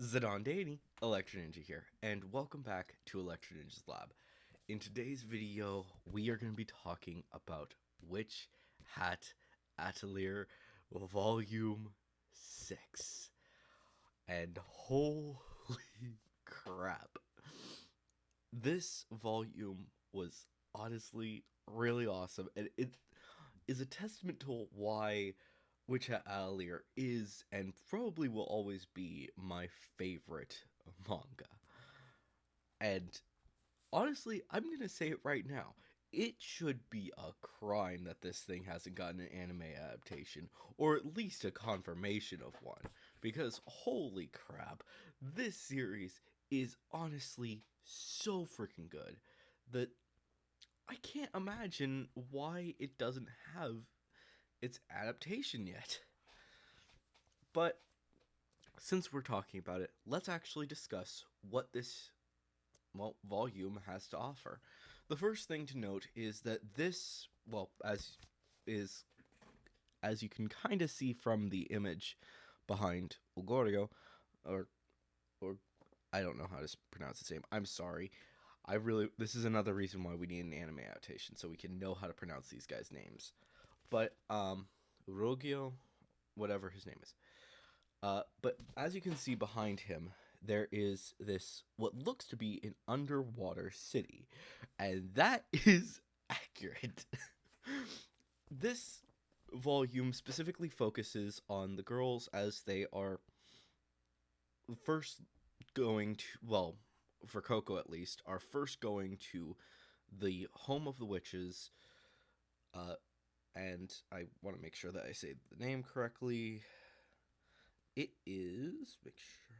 Zidane, Electro Ninja here, and welcome back to Electro Ninja's Lab. In today's video, we are going to be talking about Witch Hat Atelier Volume 6. And holy crap. This volume was honestly really awesome, and it is a testament to why Witch Hat Atelier is and probably will always be my favorite manga. And honestly, I'm going to say it right now. It should be a crime that this thing hasn't gotten an anime adaptation, or at least a confirmation of one. Because holy crap, this series is honestly so freaking good that I can't imagine why it doesn't have its adaptation yet. But since we're talking about it, let's actually discuss what this volume has to offer. The first thing to note is that this, is as you can kind of see from the image behind Ugorio, or or I don't know how to pronounce his name. I'm sorry. This is another reason why we need an anime adaptation so we can know how to pronounce these guys' names. But Urogio, whatever his name is. But as you can see behind him, there is this, what looks to be an underwater city. And that is accurate. This volume specifically focuses on the girls as they are first going to, well, for Coco at least, are first going to the home of the witches. And I want to make sure that I say the name correctly. It is, make sure,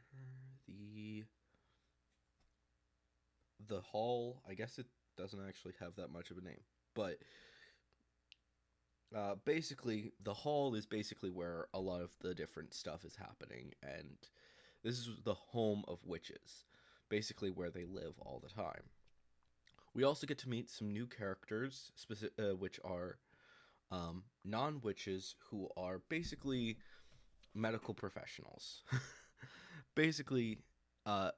the hall. I guess it doesn't actually have that much of a name, but basically the hall is basically where a lot of the different stuff is happening, and this is the home of witches, basically where they live all the time. We also get to meet some new characters, which are non-witches who are basically medical professionals. Basically, uh,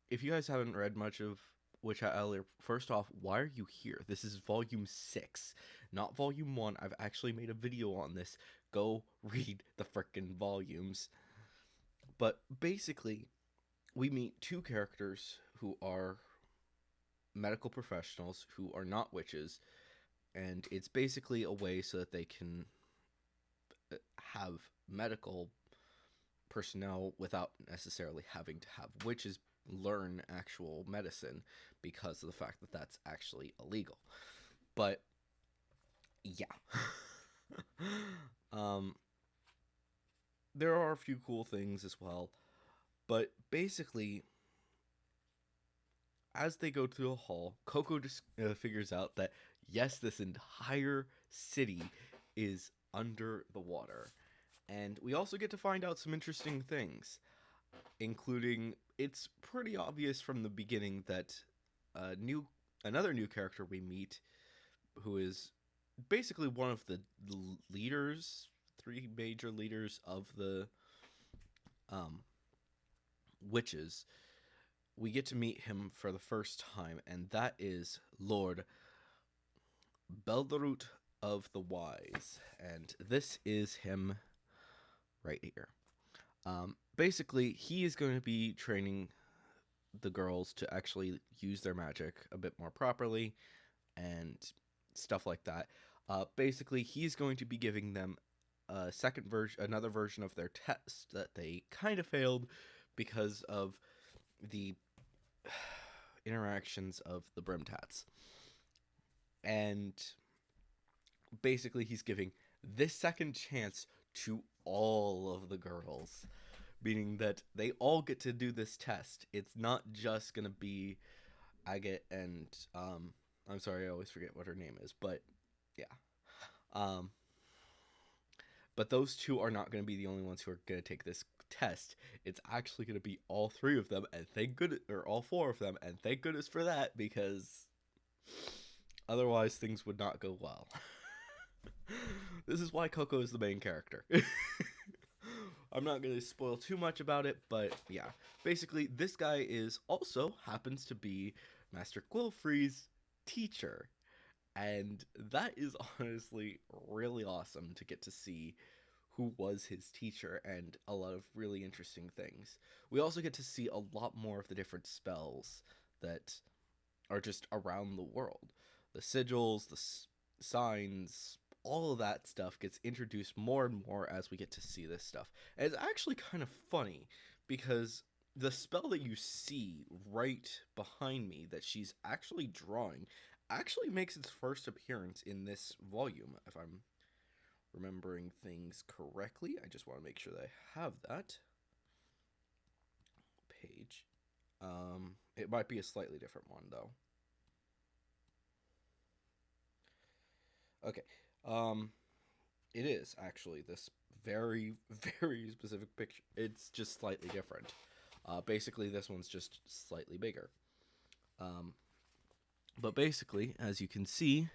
if you guys haven't read much of Witch Hat Atelier, first off, why are you here? This is volume 6, not volume 1. I've actually made a video on this. Go read the frickin' volumes. But basically, we meet two characters who are medical professionals who are not witches, and it's basically a way so that they can have medical personnel without necessarily having to have witches learn actual medicine because of the fact that that's actually illegal. But yeah. um there are a few cool things as well, but basically as they go through a hall, Coco just figures out that yes, this entire city is under the water. And we also get to find out some interesting things, including it's pretty obvious from the beginning that another new character we meet, who is basically one of the leaders, three major leaders of the um, witches. We get to meet him for the first time, and that is Lord Belderut of the Wise, and this is him right here. Basically, he is going to be training the girls to actually use their magic a bit more properly and stuff like that. Basically, he's going to be giving them another version of their test that they kind of failed because of the interactions of the Brimtats. And basically, he's giving this second chance to all of the girls, meaning that they all get to do this test. It's not just gonna be Agate and I'm sorry, I always forget what her name is, but yeah. Um, but those two are not going to be the only ones who are going to take this test. It's actually going to be all three of them, and thank goodness, or all four of them, and thank goodness for that, because otherwise things would not go well. This is why Coco is the main character. I'm not going to spoil too much about it, but yeah. Basically, this guy is also happens to be Master Quillfree's teacher. And that is honestly really awesome to get to see who was his teacher and a lot of really interesting things. We also get to see a lot more of the different spells that are just around the world. The sigils, the signs, all of that stuff gets introduced more and more as we get to see this stuff. And it's actually kind of funny because the spell that you see right behind me that she's actually drawing actually makes its first appearance in this volume, if I'm remembering things correctly. I just want to make sure that I have that page. It might be a slightly different one though. Okay. It is actually this very, very specific picture. It's just slightly different. Basically, this one's just slightly bigger. Um, but basically, as you can see,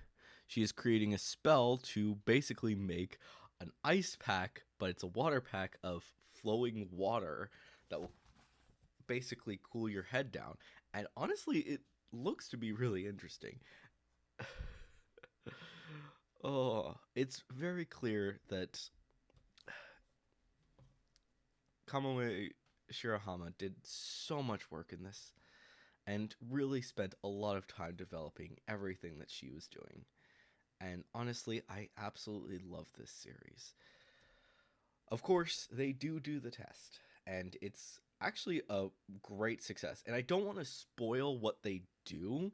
she is creating a spell to basically make an ice pack, but it's a water pack of flowing water that will basically cool your head down. And honestly, it looks to be really interesting. Oh, it's very clear that Kamome Shirahama did so much work in this and really spent a lot of time developing everything that she was doing. And honestly, I absolutely love this series. Of course, they do the test, and it's actually a great success. And I don't want to spoil what they do,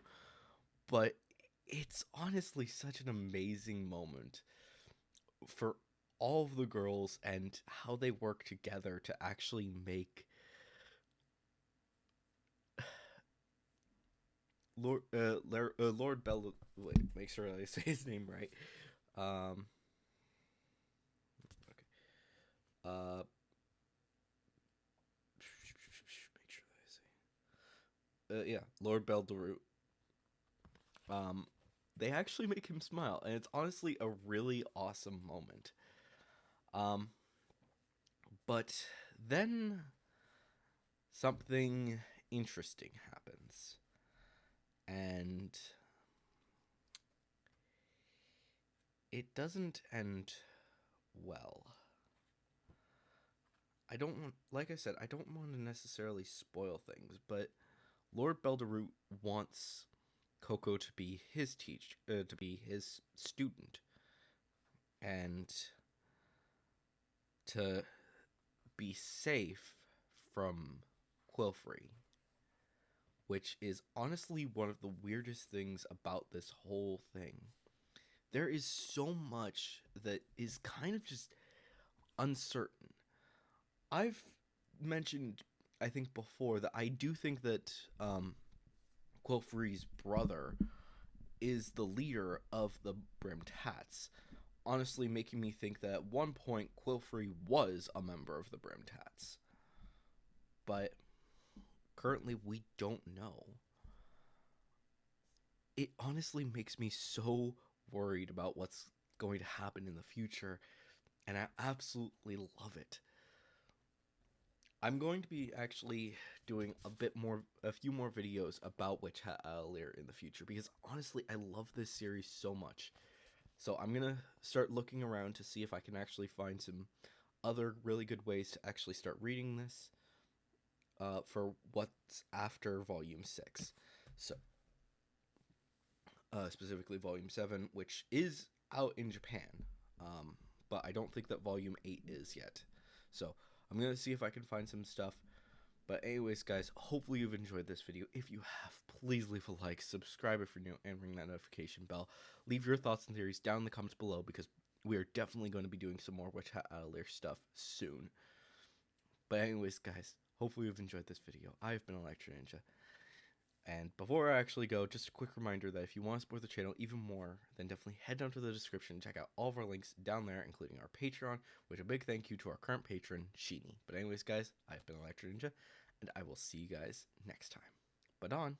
but it's honestly such an amazing moment for all of the girls and how they work together to actually make Lord Bell. Wait, make sure I say his name right. Okay. Make sure that I say. Yeah, Lord Beldarut. Um, they actually make him smile, and it's honestly a really awesome moment. Um, but then something interesting happens, and it doesn't end well. I don't want, like I said, I don't want to necessarily spoil things, but Lord Beldarut wants Coco to be his to be his student, and to be safe from Quilfree, which is honestly one of the weirdest things about this whole thing. There is so much that is kind of just uncertain. I've mentioned, I think before, that I do think that Quilfree's brother is the leader of the Brimmed Hats, honestly making me think that at one point Quilfree was a member of the Brimmed Hats. But currently we don't know. It honestly makes me so worried about what's going to happen in the future, and I absolutely love it. I'm going to be actually doing a few more videos about Witch Hat Atelier in the future, because honestly, I love this series so much. So I'm gonna start looking around to see if I can actually find some other really good ways to actually start reading this for what's after Volume 6. So, specifically Volume 7, which is out in Japan, but I don't think that Volume 8 is yet. So, I'm going to see if I can find some stuff. But anyways, guys, hopefully you've enjoyed this video. If you have, please leave a like, subscribe if you're new, and ring that notification bell. Leave your thoughts and theories down in the comments below, because we are definitely going to be doing some more Witch Hat Atelier stuff soon. But anyways, guys, hopefully you've enjoyed this video. I've been Electro Ninja. And before I actually go, just a quick reminder that if you want to support the channel even more, then definitely head down to the description and check out all of our links down there, including our Patreon, which a big thank you to our current patron, Sheeny. But anyways, guys, I've been Electro Ninja, and I will see you guys next time. But on.